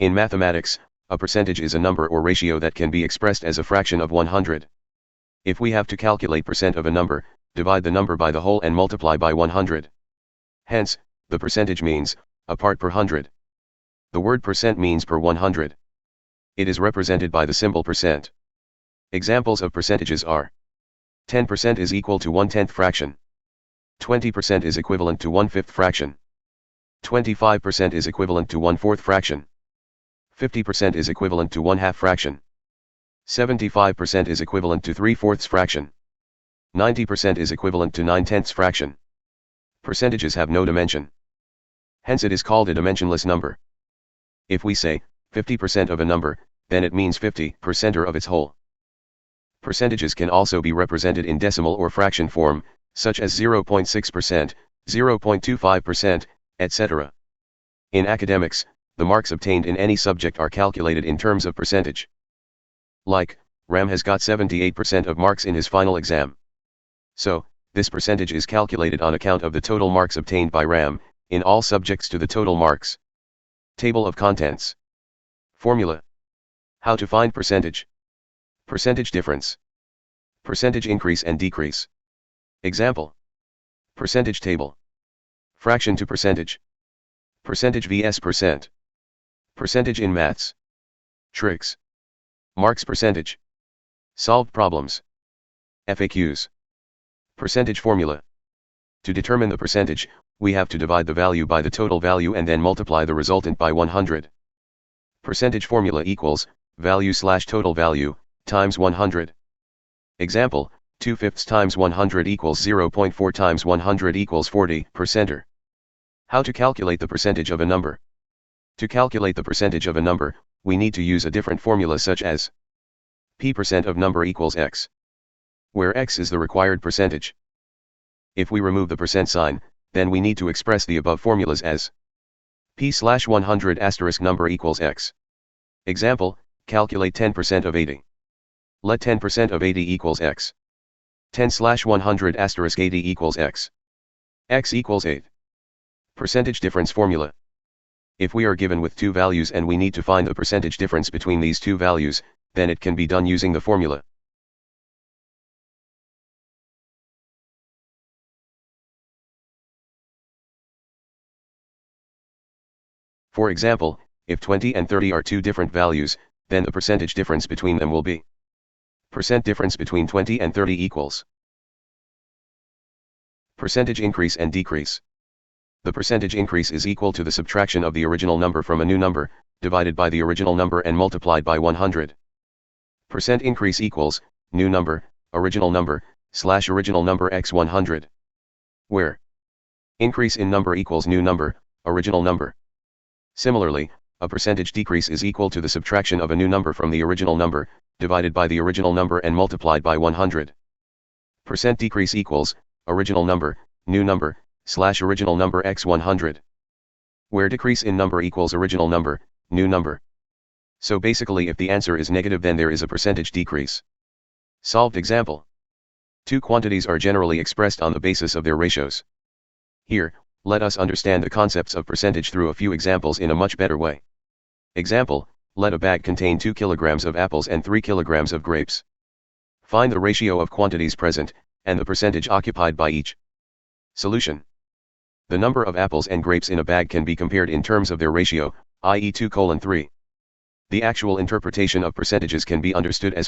In mathematics, a percentage is a number or ratio that can be expressed as a fraction of 100. If we have to calculate percent of a number, divide the number by the whole and multiply by 100. Hence, the percentage means, a part per hundred. The word percent means per 100. It is represented by the symbol percent. Examples of percentages are: 10% is equal to 1/10 fraction. 20% is equivalent to 1/5 fraction. 25% is equivalent to 1/4 fraction. 50% is equivalent to 1/2 fraction. 75% is equivalent to 3/4 fraction. 90% is equivalent to 9/10 fraction. Percentages have no dimension. Hence it is called a dimensionless number. If we say 50% of a number, then it means 50% of its whole. Percentages can also be represented in decimal or fraction form, such as 0.6%, 0.25%, etc. In academics, the marks obtained in any subject are calculated in terms of percentage. Like, Ram has got 78% of marks in his final exam. So, this percentage is calculated on account of the total marks obtained by Ram, in all subjects to the total marks. Table of contents. Formula. How to find percentage. Percentage difference. Percentage increase and decrease. Example. Percentage table. Fraction to percentage. Percentage vs percent. Percentage in maths. Tricks. Marks percentage. Solved problems. FAQs. Percentage formula. To determine the percentage, we have to divide the value by the total value and then multiply the resultant by 100. Percentage formula equals value/total value times 100. Example, 2/5 times 100 equals 0.4 times 100 equals 40%. How to calculate the percentage of a number. To calculate the percentage of a number, we need to use a different formula such as p% of number equals x, where x is the required percentage. If we remove the percent sign, then we need to express the above formulas as p/100 number equals x. Example, calculate 10% of 80. Let 10% of 80 equals x. 10/100 80 equals x. X equals 8. Percentage difference formula. If we are given with two values and we need to find the percentage difference between these two values, then it can be done using the formula. For example, if 20 and 30 are two different values, then the percentage difference between them will be percent difference between 20 and 30 equals percentage increase and decrease. The percentage increase is equal to the subtraction of the original number from a new number, divided by the original number and multiplied by 100. Percent increase equals new number, original number, / original number x 100. Where increase in number equals new number, original number. Similarly, a percentage decrease is equal to the subtraction of a new number from the original number, divided by the original number and multiplied by 100. Percent decrease equals original number, new number, / original number x 100. Where decrease in number equals original number, new number. So basically if the answer is negative then there is a percentage decrease. Solved example. Two quantities are generally expressed on the basis of their ratios. Here, let us understand the concepts of percentage through a few examples in a much better way. Example, let a bag contain 2 kilograms of apples and 3 kilograms of grapes. Find the ratio of quantities present, and the percentage occupied by each. Solution. The number of apples and grapes in a bag can be compared in terms of their ratio, i.e. 2:3. The actual interpretation of percentages can be understood as